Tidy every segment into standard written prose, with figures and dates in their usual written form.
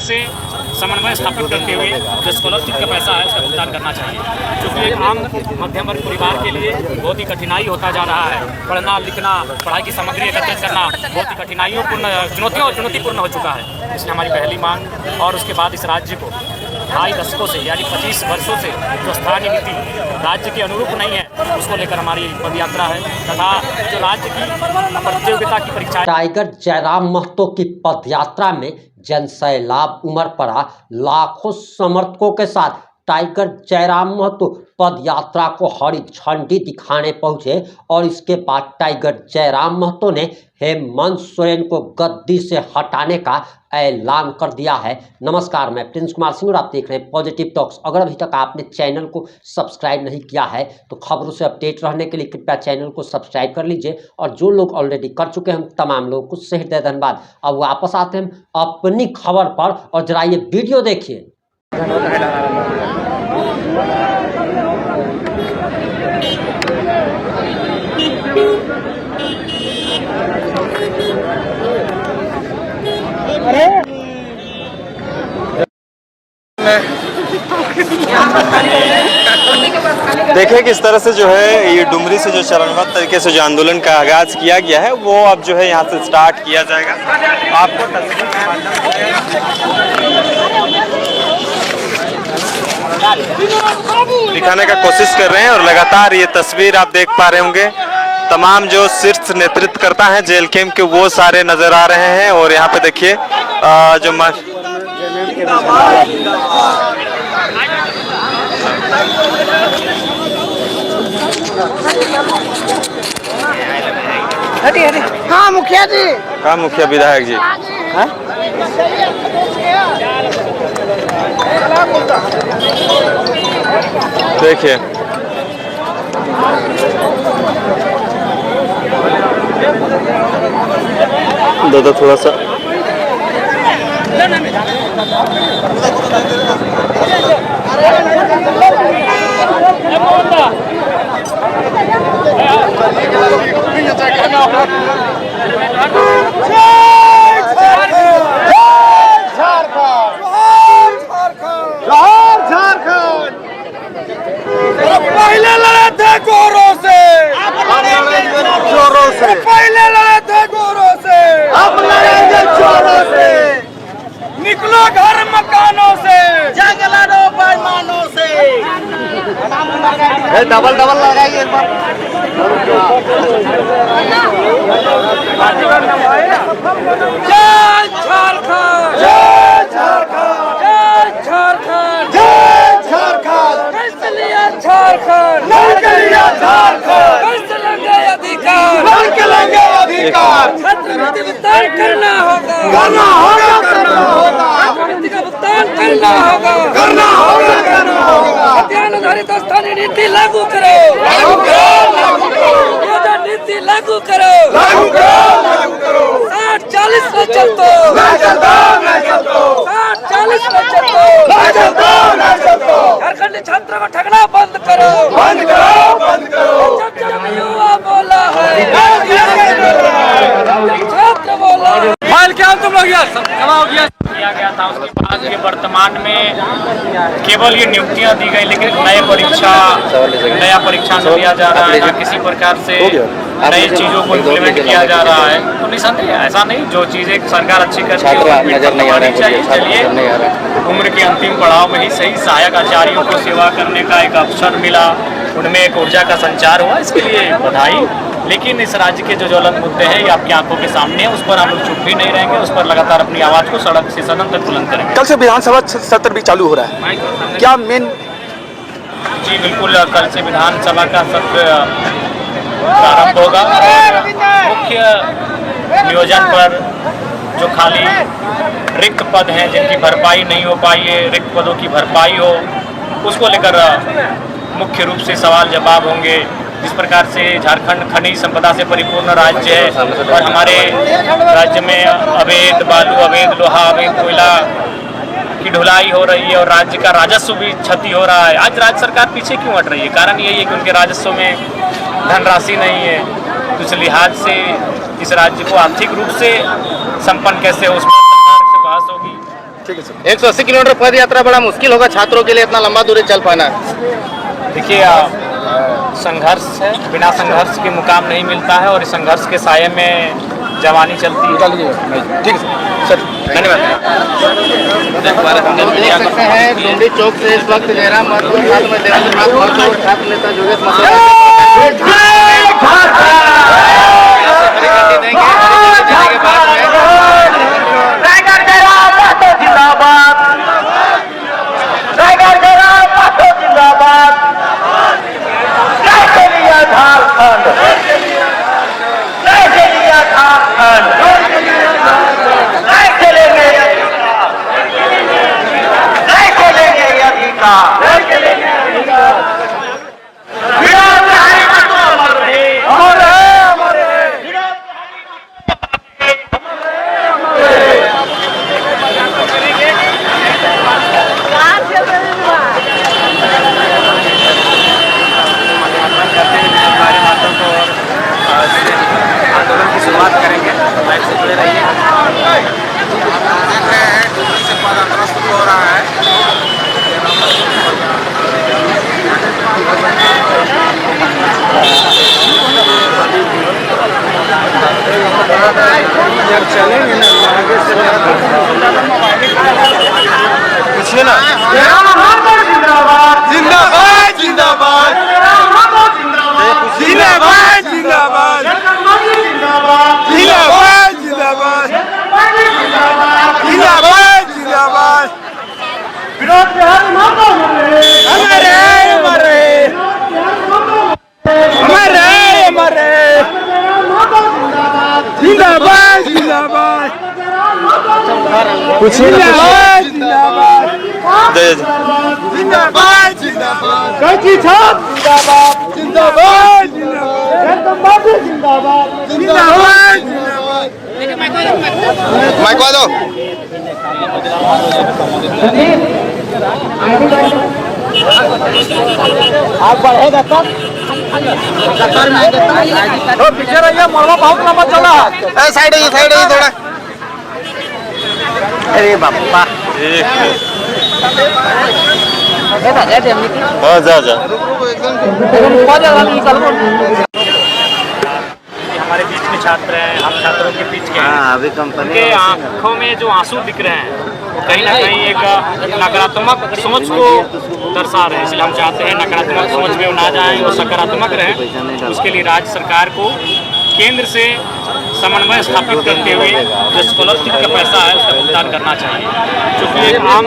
से समन्वय स्थापित करते हुए जो स्कॉलरशिप का पैसा है उसका भुगतान करना चाहिए, क्योंकि एक आम मध्यम वर्ग परिवार के लिए बहुत ही कठिनाई होता जा रहा है। पढ़ना लिखना, पढ़ाई की सामग्री एकत्रित करना बहुत ही चुनौतीपूर्ण हो चुका है। इसलिए हमारी पहली मांग और उसके बाद इस राज्य को 2.5 दशकों से यानी 25 वर्षों से जो स्थानीय नीति राज्य के अनुरूप नहीं है उसको लेकर हमारी पद यात्रा है तथा जो राज्य की प्रतियोगिता की परीक्षा। टाइगर जयराम महतो की पद यात्रा में जन सैलाब उमड़ पड़ा। लाखों समर्थकों के साथ टाइगर जयराम महतो पद यात्रा को हरी झंडी दिखाने पहुंचे और इसके बाद टाइगर जयराम महतो ने हेमंत सोरेन को गद्दी से हटाने का ऐलान कर दिया है। नमस्कार, मैं प्रिंस कुमार सिंह और आप देख रहे हैं पॉजिटिव टॉक्स। अगर अभी तक आपने चैनल को सब्सक्राइब नहीं किया है तो खबरों से अपडेट रहने के लिए कृपया चैनल को सब्सक्राइब कर लीजिए, और जो लोग ऑलरेडी कर चुके हैं हम तमाम लोगों को हृदय धन्यवाद। अब वापस आते हैं अपनी खबर पर और जरा ये वीडियो देखिए। देखिए किस तरह से जो है ये डुमरी से जो चरणबद्ध तरीके से जो आंदोलन का आगाज किया गया है वो अब जो है यहाँ से स्टार्ट किया जाएगा। आपको दिखाने का कोशिश कर रहे हैं और लगातार ये तस्वीर आप देख पा रहे होंगे। तमाम जो शीर्ष नेतृत्वकर्ता हैं जेल कैंप के वो सारे नजर आ रहे हैं और यहाँ पे देखिए जो हाँ मुखिया जी, हाँ मुखिया विधायक जी, देखिए दादा थोड़ा सा पहले लड़े थे गोरों से, जोरों से, पहले लड़े थे गोरों से, अब लड़ेंगे जोरों से। निकलो घर मकानों से, जंग लड़ो पैमानों से। डबल डबल लगाइए एक बार। जय झारखंड, जय झारखंड, जय झारखंड, जय झारखंड। कैसे लिया झारखंड, लड़के लिया झारखंड। कैसे लेंगे अधिकार, लड़के लेंगे अधिकार। छात्रवृत्ति भुगतान करना होगा, करना होगा, करना होगा। छात्रवृत्ति का भुगतान करना होगा, करना होगा, करना होगा। अध्ययन आधारित स्थानीय नीति लागू करो, लागू करो, लागू करो। योजना नीति लागू करो, लागू करो, लागू करो। 60-40 में चलतो, मैं चलता, मैं चलतो। 60-40 में चलतो, मैं चलता, मैं चलतो। झारखंड छात्रों को ठगना बंद करो, बंद करो, बंद करो। जब जब युवा बोला है, छात्र बोला है। फाइल क्या तुम लोग यार जमा हो गया किया गया था, उसके बाद ये वर्तमान में केवल ये नियुक्तियां दी गई, लेकिन नया परीक्षा नहीं दिया जा रहा है, ना किसी प्रकार से नई चीज़ों को इम्प्लीमेंट किया जा रहा है। तो निसंदेह ऐसा नहीं, जो चीज़ें सरकार अच्छी करती है चाहिए। चलिए, उम्र के अंतिम पड़ाव में ही सही सहायक आचार्यों को सेवा करने का एक अवसर मिला, उनमें एक ऊर्जा का संचार हुआ, इसके लिए बधाई। लेकिन इस राज्य के जो ज्वलंत मुद्दे हैं ये आपकी आंखों के सामने है, उस पर हम लोग चुप भी नहीं रहेंगे, उस पर लगातार अपनी आवाज़ को सड़क से सदन तक बुलंद करेंगे। कल से विधानसभा सत्र भी चालू हो रहा है, क्या मेन? जी बिल्कुल, कल से विधानसभा का सत्र प्रारंभ होगा और मुख्य नियोजन पर जो खाली रिक्त पद हैं जिनकी भरपाई नहीं हो पाई है, रिक्त पदों की भरपाई हो, उसको लेकर मुख्य रूप से सवाल जवाब होंगे। जिस प्रकार से झारखंड खनिज संपदा से परिपूर्ण राज्य है और हमारे राज्य में अवैध बालू, अवैध लोहा, अवैध कोयला की ढुलाई हो रही है और राज्य का राजस्व भी क्षति हो रहा है। आज राज्य सरकार पीछे क्यों हट रही है? कारण यही है कि उनके राजस्व में धनराशि नहीं है। तो इस लिहाज से इस राज्य को आर्थिक रूप से संपन्न कैसे हो, उस पर सरकार से बहस होगी। ठीक है सर। 180 किलोमीटर पद यात्रा बड़ा मुश्किल होगा छात्रों के लिए, इतना लंबा दूरी चल पाना। देखिए, संघर्ष है, बिना संघर्ष के मुकाम नहीं मिलता है और इस संघर्ष के साये में जवानी चलती है। ठीक है सर, धन्यवाद। देख सकते हैं डुमरी चौक से इस वक्त जयराम महतो साथ में देवेंद्र नाथ महतो और छात्र नेता योगेश महतो आंदोलन की शुरुआत करेंगे। लाइव से जुड़े रहिए। हो रहा है। चलेंगे ना आगे से पूछिए ना। जिंदाबाद जिंदाबाद जिंदाबाद जिंदाबाद जिंदाबाद जिंदाबाद जिंदाबाद जिंदाबाद जिंदाबाद विरोध बिहार हमारे हमारे हमारे हमारे जिंदाबाद जिंदाबाद कुछ जिंदाबाद जिंदाबाद जिंदाबाद जिंदाबाद कैची छाप जिंदाबाद जिंदाबाद जिंदाबाद जिंदाबाद जिंदाबाद माइक वादो आप बढ़ेगा तब तो पीछे रहिए, मरवा बहुत लंबा चल रहा है। साइड है थोड़ा। अरे बापा हमारे बीच में छात्र हैं, हम छात्रों के बीच के हैं। अभी कंपनी उनके आंखों में जो आंसू दिख रहे हैं वो कहीं ना कहीं एक नकारात्मक सोच को दर्शा रहे हैं। इसलिए हम चाहते हैं नकारात्मक सोच में ना जाएं, वो सकारात्मक रहें। उसके लिए राज्य सरकार को केंद्र से समन्वय स्थापित करते हुए जो स्कॉलरशिप का पैसा है उसका भुगतान करना चाहिए, क्योंकि एक आम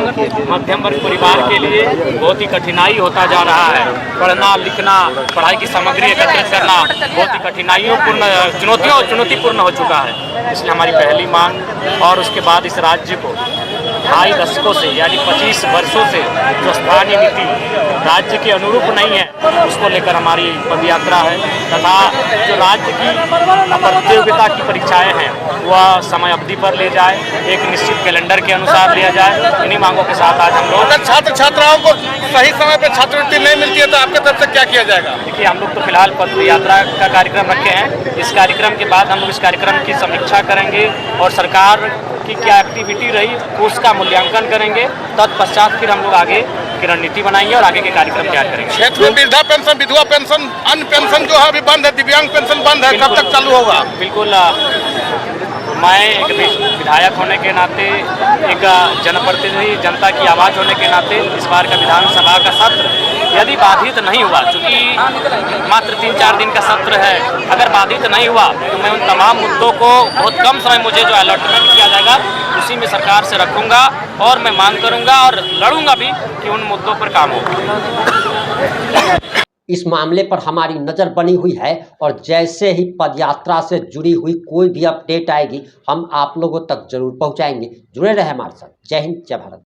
मध्यम वर्ग परिवार के लिए बहुत ही कठिनाई होता जा रहा है। पढ़ना लिखना, पढ़ाई की सामग्री एकत्रित करना बहुत ही चुनौतीपूर्ण हो चुका है। इसलिए हमारी पहली मांग और उसके बाद इस राज्य को 2.5 दशकों से यानी 25 वर्षों से जो स्थानीय नीति राज्य के अनुरूप नहीं है उसको लेकर हमारी पदयात्रा है, तथा जो राज्य की प्रतियोगिता की परीक्षाएं हैं वह समय अवधि पर ले जाए, एक निश्चित कैलेंडर के अनुसार लिया जाए। इन्हीं मांगों के साथ आज हम लोग अगर छात्र छात्राओं को सही समय पर छात्रवृत्ति नहीं मिलती है तो आपके तरफ से क्या किया जाएगा? देखिए, हम लोग तो फिलहाल पदयात्रा का कार्यक्रम रखे हैं। इस कार्यक्रम के बाद हम लोग इस कार्यक्रम की समीक्षा करेंगे और सरकार की क्या एक्टिविटी रही उसका मूल्यांकन करेंगे। तत्पश्चात फिर हम लोग आगे की रणनीति बनाएंगे और आगे के कार्यक्रम तैयार करेंगे। क्षेत्र में वृद्धा पेंशन, विधवा पेंशन, अन्य पेंशन जो है अभी बंद है, दिव्यांग पेंशन बंद है, कब तक चालू होगा? बिल्कुल, मैं एक विधायक होने के नाते, एक जनप्रतिनिधि, जनता की आवाज़ होने के नाते इस बार का विधानसभा का सत्र यदि बाधित नहीं हुआ, चूँकि मात्र 3-4 दिन का सत्र है, अगर बाधित नहीं हुआ तो मैं उन तमाम मुद्दों को बहुत कम समय मुझे जो अलॉटमेंट किया जाएगा उसी में सरकार से रखूँगा और मैं मांग करूँगा और लड़ूंगा भी कि उन मुद्दों पर काम हो। इस मामले पर हमारी नज़र बनी हुई है और जैसे ही पदयात्रा से जुड़ी हुई कोई भी अपडेट आएगी हम आप लोगों तक जरूर पहुंचाएंगे। जुड़े रहे हमारे साथ। जय हिंद, जय भारत।